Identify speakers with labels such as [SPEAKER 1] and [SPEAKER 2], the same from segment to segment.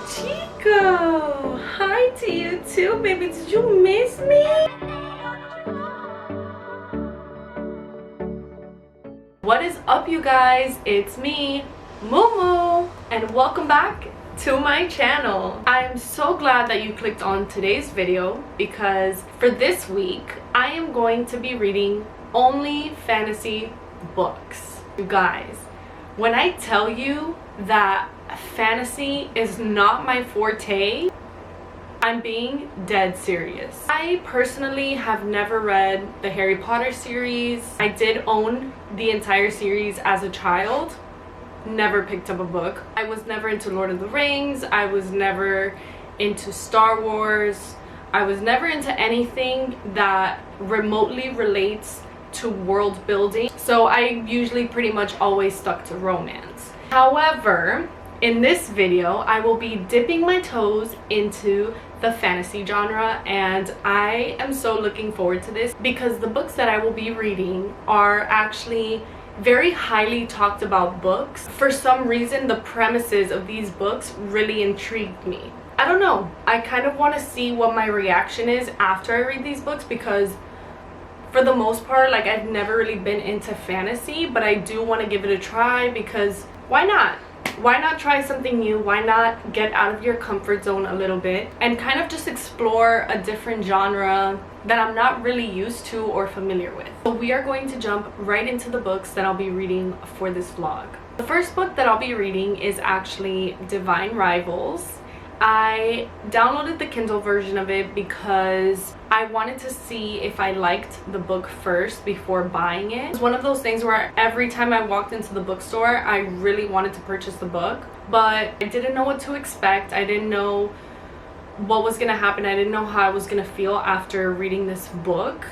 [SPEAKER 1] Chico! Hi to you too, baby. Did you miss me? What is up, you guys? It's me, Mumu, and welcome back to my channel. I am so glad that you clicked on today's video because for this week, I am going to be reading only fantasy books. You guys, when I tell you that fantasy is not my forte, I'm being dead serious. I personally have never read the Harry Potter series. I did own the entire series as a child. Never picked up a book. I was never into Lord of the Rings. I was never into Star Wars. I was never into anything that remotely relates to world building. So I usually pretty much always stuck to romance. However, in this video, I will be dipping my toes into the fantasy genre, and I am so looking forward to this because the books that I will be reading are actually very highly talked about books. For some reason, the premises of these books really intrigued me. I don't know, I kind of want to see what my reaction is after I read these books because for the most part, like, I've never really been into fantasy, but I do want to give it a try because why not? Why not try something new? Why not get out of your comfort zone a little bit and kind of just explore a different genre that I'm not really used to or familiar with? So we are going to jump right into the books that I'll be reading for this vlog. The first book that I'll be reading is actually Divine Rivals. I downloaded the Kindle version of it because I wanted to see if I liked the book first before buying it. It's one of those things where every time I walked into the bookstore, I really wanted to purchase the book, but I didn't know what to expect. I didn't know what was gonna happen. I didn't know how I was gonna feel after reading this book.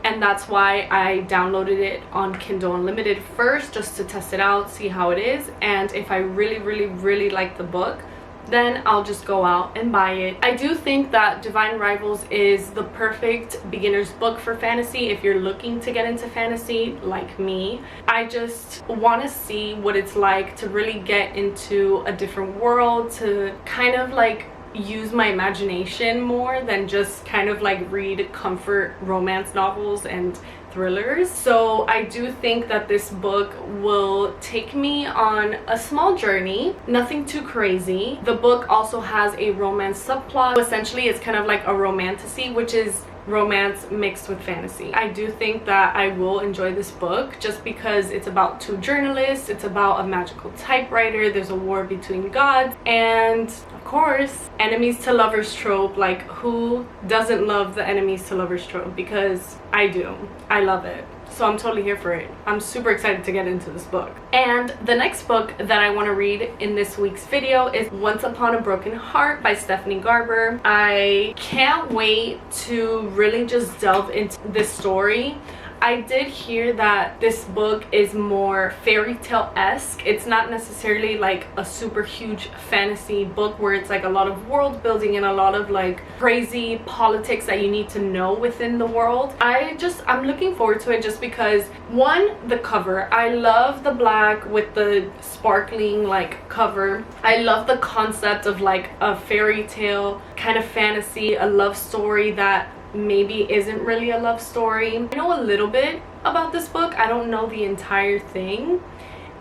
[SPEAKER 1] And that's why I downloaded it on Kindle Unlimited first, just to test it out, see how it is. And if I really like the book, then I'll just go out and buy it. I do think that Divine Rivals is the perfect beginner's book for fantasy if you're looking to get into fantasy like me. I just want to see what it's like to really get into a different world, to kind of like use my imagination more than just kind of like read comfort romance novels and thrillers. So I do think that this book will take me on a small journey, nothing too crazy. The book also has a romance subplot. Essentially, it's kind of like a romantasy, which is romance mixed with fantasy. I do think that I will enjoy this book just because it's about two journalists, it's about a magical typewriter, there's a war between gods, and of course, enemies to lovers trope. Like, who doesn't love the enemies to lovers trope? Because I do. I love it. So I'm totally here for it. I'm super excited to get into this book. And the next book that I want to read in this week's video is Once Upon a Broken Heart by Stephanie Garber. I can't wait to really just delve into this story. I did hear that this book is more fairy tale-esque. It's not necessarily like a super huge fantasy book where it's like a lot of world building and a lot of like crazy politics that you need to know within the world. I'm looking forward to it just because, one, the cover. I love the black with the sparkling like cover. I love the concept of like a fairy tale kind of fantasy, a love story that maybe isn't really a love story. I know a little bit about this book. I don't know the entire thing,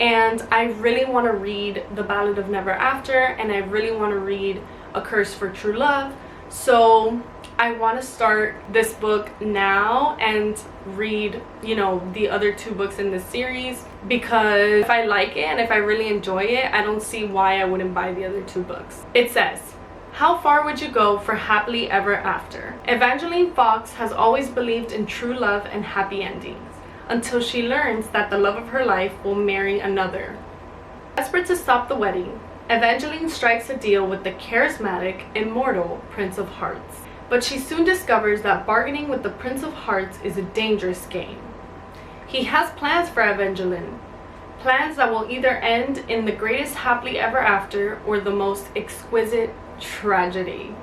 [SPEAKER 1] and I really want to read The Ballad of Never After, and I really want to read A Curse for True Love. So I want to start this book now and read, you know, the other two books in this series, because if I like it and if I really enjoy it, I don't see why I wouldn't buy the other two books. It says, how far would you go for happily ever after? Evangeline Fox has always believed in true love and happy endings, until she learns that the love of her life will marry another. Desperate to stop the wedding, Evangeline strikes a deal with the charismatic, immortal Prince of Hearts. But she soon discovers that bargaining with the Prince of Hearts is a dangerous game. He has plans for Evangeline, plans that will either end in the greatest happily ever after or the most exquisite tragedy.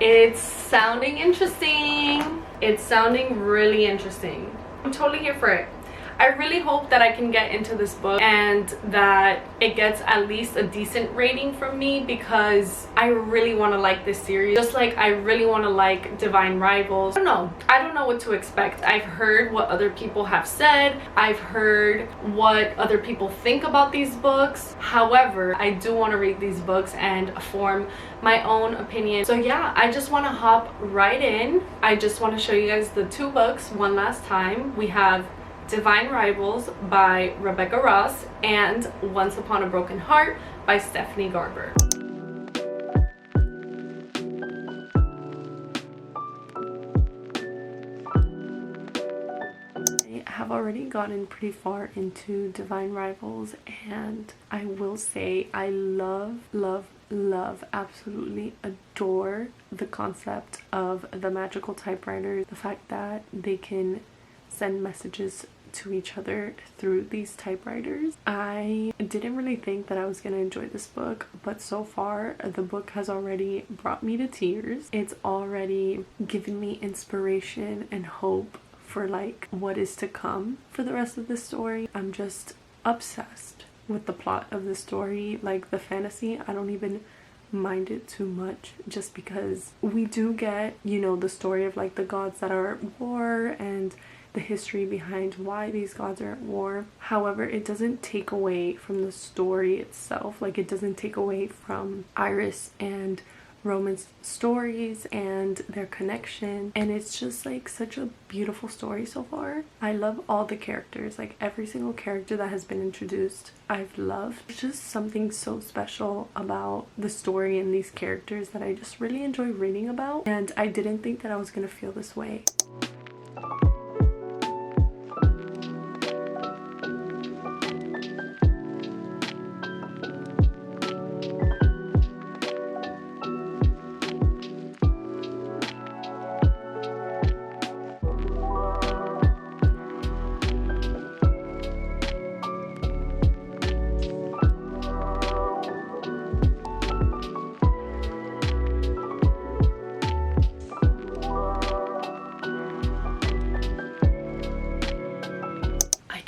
[SPEAKER 1] It's sounding interesting. It's sounding really interesting. I'm totally here for it. I really hope that I can get into this book and that it gets at least a decent rating from me, because I really want to like this series, just like I really want to like Divine Rivals. I don't know what to expect. I've heard what other people have said, I've heard what other people think about these books. However, I do want to read these books and form my own opinion. So yeah, I just want to hop right in. I just want to show you guys the two books one last time. We have Divine Rivals by Rebecca Ross and Once Upon a Broken Heart by Stephanie Garber. I have already gotten pretty far into Divine Rivals, and I will say I love, absolutely adore the concept of the magical typewriters. The fact that they can send messages to each other through these typewriters. I didn't really think that I was gonna enjoy this book, but so far the book has already brought me to tears. It's already given me inspiration and hope for like what is to come for the rest of the story. I'm just obsessed with the plot of the story. Like the fantasy, I don't even mind it too much, just because we do get, you know, the story of like the gods that are at war and the history behind why these gods are at war. However, it doesn't take away from the story itself. Like it doesn't take away from Iris and Roman's stories and their connection, and it's just like such a beautiful story so far. I love all the characters, like every single character that has been introduced I've loved. It's just something so special about the story and these characters that I just really enjoy reading about, and I didn't think that I was gonna feel this way.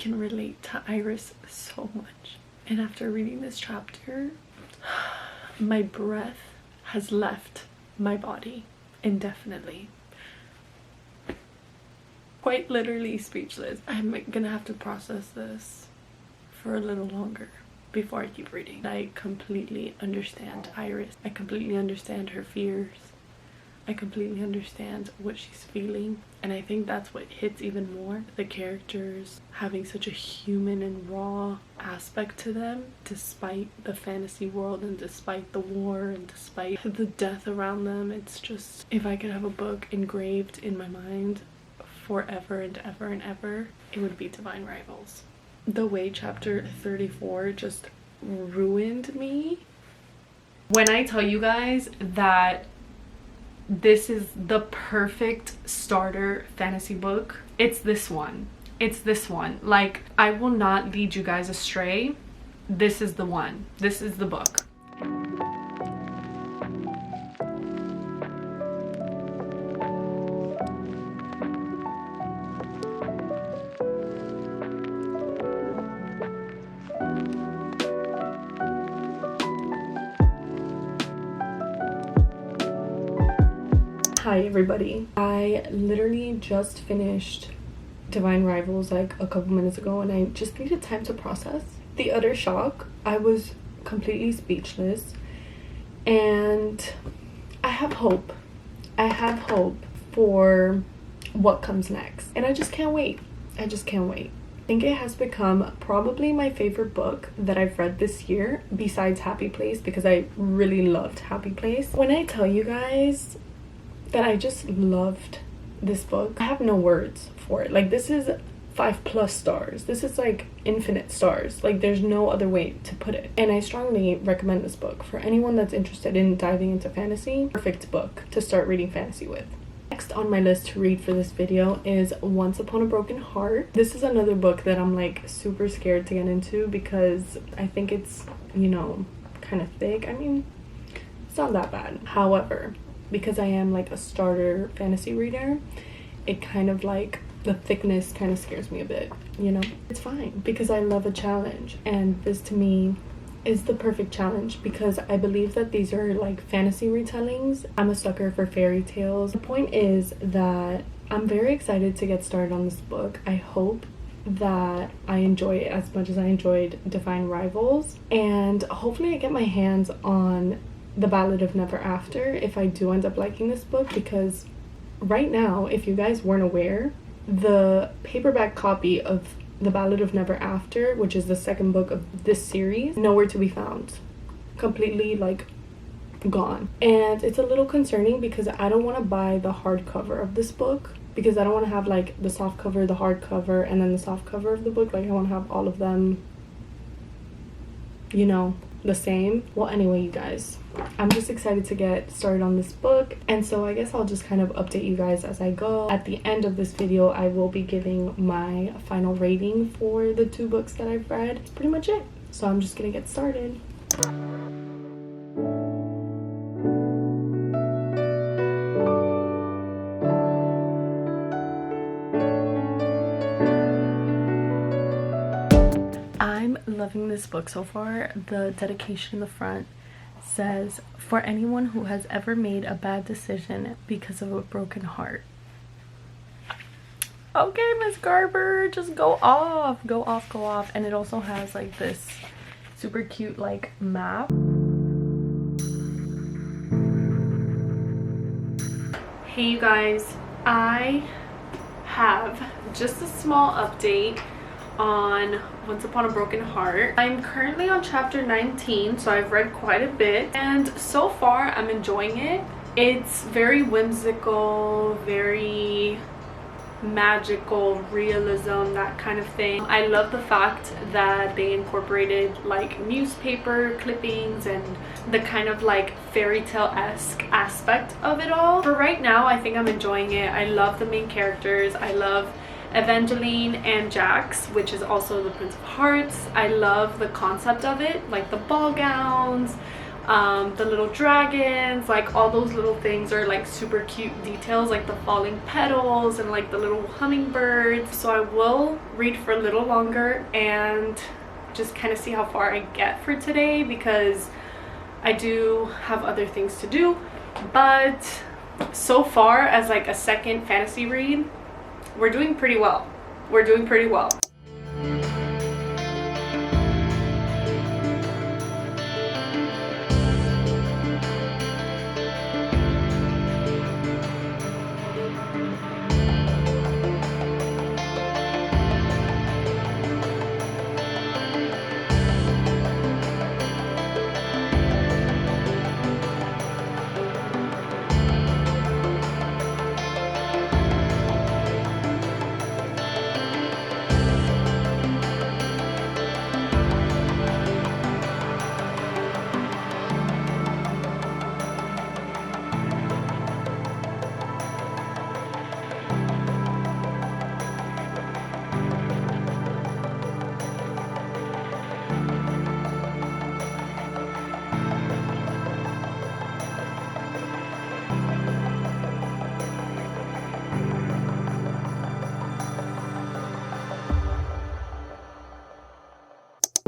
[SPEAKER 1] Relate to Iris so much, and after reading this chapter, my breath has left my body indefinitely. Quite literally speechless. I'm gonna have to process this for a little longer before I keep reading. I completely understand Iris. I completely understand her fears. I completely understand what she's feeling, and I think that's what hits even more. The characters having such a human and raw aspect to them, despite the fantasy world and despite the war and despite the death around them. It's just, if I could have a book engraved in my mind forever and ever and ever, it would be Divine Rivals. The way chapter 34 just ruined me. When I tell you guys that this is the perfect starter fantasy book, it's this one. It's this one. Like, I will not lead you guys astray. This is the one. This is the book. Hi everybody. I literally just finished Divine Rivals like a couple minutes ago, and I just needed time to process the utter shock. I was completely speechless, and I have hope. I have hope for what comes next, and I just can't wait. I just can't wait. I think it has become probably my favorite book that I've read this year, besides Happy Place, because I really loved Happy Place. When I tell you guys that I just loved this book, I have no words for it. Like, this is 5+ stars. This is like infinite stars. Like, there's no other way to put it. And I strongly recommend this book for anyone that's interested in diving into fantasy. Perfect book to start reading fantasy with. Next on my list to read for this video is Once Upon a Broken Heart. This is another book that I'm like super scared to get into because I think it's, you know, kind of thick. I mean, it's not that bad. However, because I am like a starter fantasy reader, it kind of like the thickness kind of scares me a bit, you know. It's fine because I love a challenge, and this to me is the perfect challenge because I believe that these are like fantasy retellings. I'm a sucker for fairy tales. The point is that I'm very excited to get started on this book. I hope that I enjoy it as much as I enjoyed Divine Rivals, and hopefully I get my hands on The Ballad of Never After if I do end up liking this book, because right now, if you guys weren't aware, the paperback copy of The Ballad of Never After, which is the second book of this series, nowhere to be found. Completely like gone. And it's a little concerning because I don't want to buy the hardcover of this book, because I don't want to have like the soft cover, the hardcover, and then the soft cover of the book. Like I want to have all of them, you know, the same. Well, anyway, you guys, I'm just excited to get started on this book, and so I guess I'll just kind of update you guys as I go. At the end of this video, I will be giving my final rating for the 2 books that I've read. That's pretty much it. So I'm just gonna get started. I'm loving this book so far. The dedication in the front says, "For anyone who has ever made a bad decision because of a broken heart." Okay, Miss Garber, just go off, go off, go off. And it also has like this super cute like map. Hey you guys, I have just a small update on Once Upon a Broken Heart. I'm currently on chapter 19, so I've read quite a bit, and so far I'm enjoying it. It's very whimsical, very magical realism, that kind of thing. I love the fact that they incorporated like newspaper clippings and the kind of like fairy tale-esque aspect of it all. For right now, I think I'm enjoying it. I love the main characters. I love Evangeline and Jax, which is also the Prince of Hearts. I love the concept of it, like the ball gowns, the little dragons, like all those little things are like super cute details, like the falling petals and like the little hummingbirds. So I will read for a little longer and just kind of see how far I get for today, because I do have other things to do. But so far, as like a second fantasy read, we're doing pretty well. We're doing pretty well.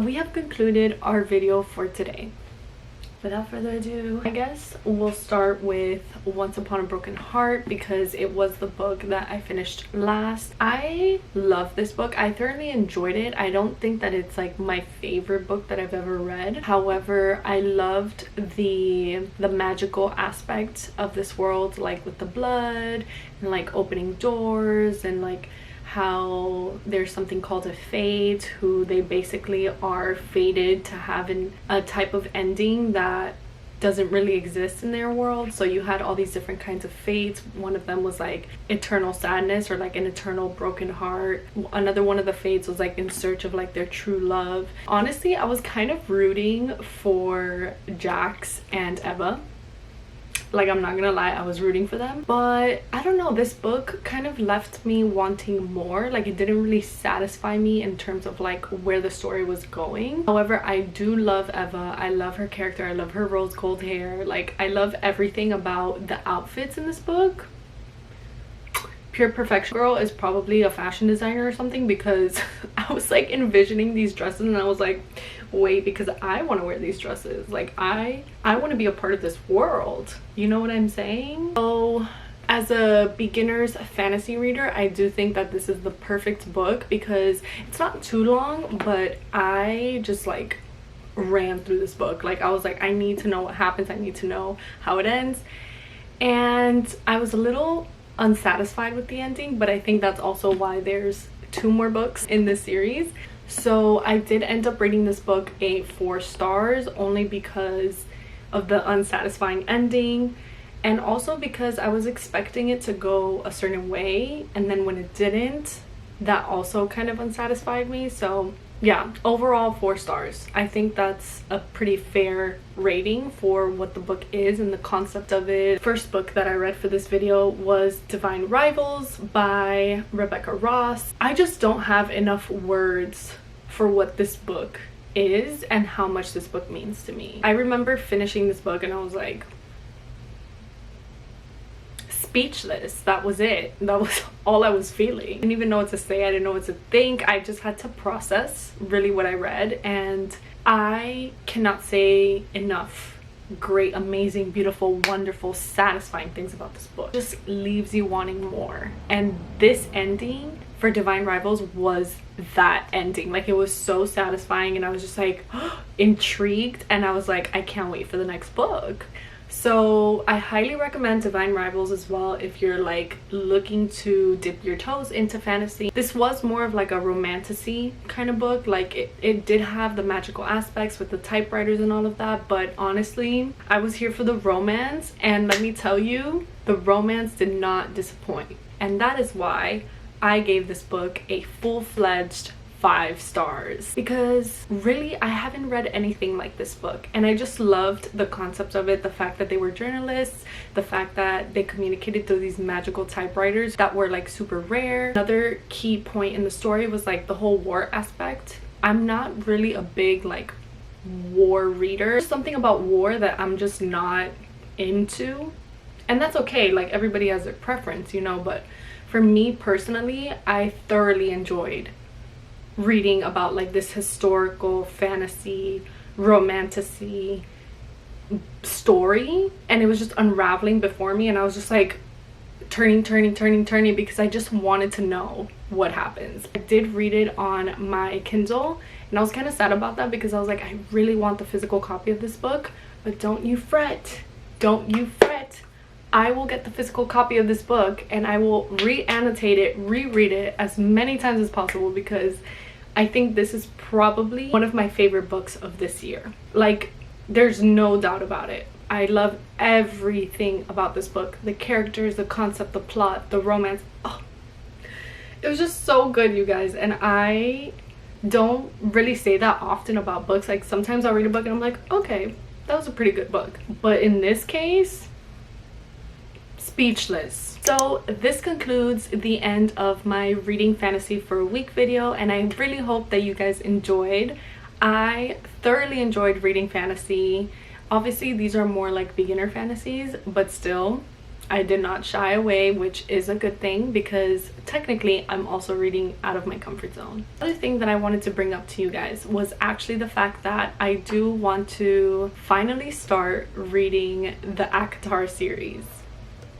[SPEAKER 1] We have concluded our video for today. Without further ado, I guess we'll start with Once Upon a Broken Heart, because it was the book that I finished last. I love this book. I thoroughly enjoyed it. I don't think that it's like my favorite book that I've ever read. However, I loved the magical aspect of this world, like with the blood and like opening doors, and like how there's something called a fate, who they basically are fated to have a type of ending that doesn't really exist in their world. So you had all these different kinds of fates. One of them was like eternal sadness, or like an eternal broken heart. Another one of the fates was like in search of like their true love. Honestly, I was kind of rooting for Jax and Eva. Like, I'm not gonna lie, I was rooting for them, but I don't know, this book kind of left me wanting more. Like, it didn't really satisfy me in terms of like where the story was going. However, I do love Eva. I love her character. I love her rose gold hair. Like, I love everything about the outfits in this book. Pure Perfection girl is probably a fashion designer or something, because I was like envisioning these dresses and I was like, wait, because I want to wear these dresses. Like I want to be a part of this world, you know what I'm saying? So as a beginner's fantasy reader, I do think that this is the perfect book because it's not too long, but I just like ran through this book. Like I was like, I need to know what happens, I need to know how it ends. And I was a little unsatisfied with the ending, but I think that's also why there's 2 more books in this series. So I did end up rating this book a 4 stars, only because of the unsatisfying ending, and also because I was expecting it to go a certain way, and then when it didn't, that also kind of unsatisfied me. So yeah, overall 4 stars. I think that's a pretty fair rating for what the book is and the concept of it. First book that I read for this video was Divine Rivals by Rebecca Ross. I just don't have enough words for what this book is and how much this book means to me. I remember finishing this book and I was like speechless. That was it. That was all I was feeling. I didn't even know what to say. I didn't know what to think. I just had to process really what I read, and I cannot say enough great, amazing, beautiful, wonderful, satisfying things about this book. It just leaves you wanting more, and this ending for Divine Rivals was that ending. Like it was so satisfying, and I was just like intrigued, and I was like, I can't wait for the next book. So I highly recommend Divine Rivals as well if you're like looking to dip your toes into fantasy. This was more of like a romantasy kind of book. Like it did have the magical aspects with the typewriters and all of that, but honestly I was here for the romance, and let me tell you, the romance did not disappoint, and that is why I gave this book a full-fledged 5 stars, because really I haven't read anything like this book, and I just loved the concept of it, the fact that they were journalists, the fact that they communicated through these magical typewriters that were like super rare. Another key point in the story was like the whole war aspect. I'm not really a big like war reader. There's something about war that I'm just not into, and that's okay. Like everybody has their preference, you know, but for me personally, I thoroughly enjoyed reading about like this historical fantasy romantasy story, and it was just unraveling before me, and I was just like turning because I just wanted to know what happens. I did read it on my Kindle, and I was kind of sad about that because I was like, I really want the physical copy of this book, but don't you fret, don't you fret. I will get the physical copy of this book, and I will re-annotate it, reread it as many times as possible, because I think this is probably one of my favorite books of this year. Like, there's no doubt about it. I love everything about this book. The characters, the concept, the plot, the romance. Oh, it was just so good, you guys. And I don't really say that often about books. Like, sometimes I'll read a book and I'm like, okay, that was a pretty good book. But in this case, speechless. So this concludes the end of my reading fantasy for a week video, and I really hope that you guys enjoyed. I thoroughly enjoyed reading fantasy. Obviously these are more like beginner fantasies, but still I did not shy away, which is a good thing because technically I'm also reading out of my comfort zone. The other thing that I wanted to bring up to you guys was actually the fact that I do want to finally start reading the ACOTAR series.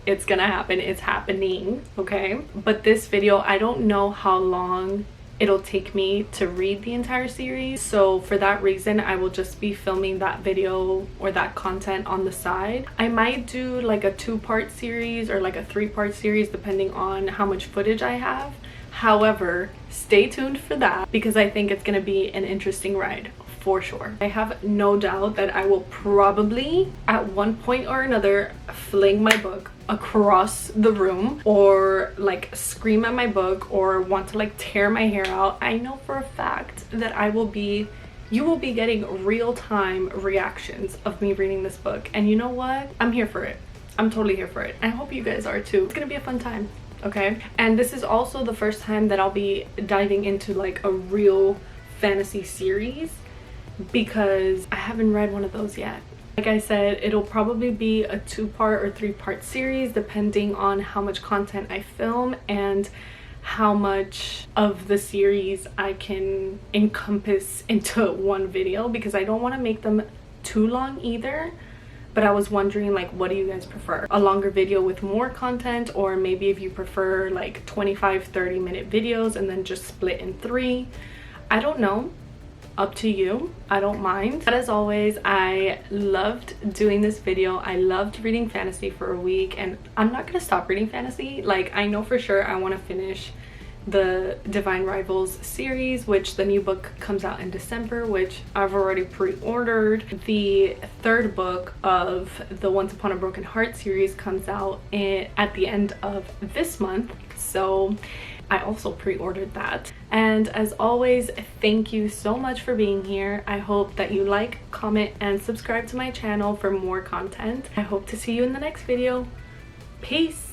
[SPEAKER 1] It's gonna happen, it's happening, okay? But this video, I don't know how long it'll take me to read the entire series, so for that reason I will just be filming that video or that content on the side. I might do like a 2-part series or like a 3-part series depending on how much footage I have. However, stay tuned for that because I think it's gonna be an interesting ride for sure. I have no doubt that I will probably at one point or another fling my book across the room or like scream at my book or want to like tear my hair out. I know for a fact that you will be getting real-time reactions of me reading this book, and you know what? I'm here for it. I'm totally here for it. I hope you guys are too. It's gonna be a fun time, okay? And this is also the first time that I'll be diving into like a real fantasy series because I haven't read one of those yet. Like I said, it'll probably be a 2-part or 3-part series depending on how much content I film and how much of the series I can encompass into one video, because I don't want to make them too long either. But I was wondering, like, what do you guys prefer? A longer video with more content, or maybe if you prefer like 25-30 minute videos and then just split in 3. I don't know, up to you. I don't mind. But as always, I loved doing this video. I loved reading fantasy for a week, and I'm not gonna stop reading fantasy. Like, I know for sure I want to finish the Divine Rivals series, which the new book comes out in December, which I've already pre-ordered. The 3rd book of the Once Upon a Broken Heart series comes out at the end of this month, so I also pre-ordered that. And as always, thank you so much for being here. I hope that you like, comment, and subscribe to my channel for more content. I hope to see you in the next video. Peace.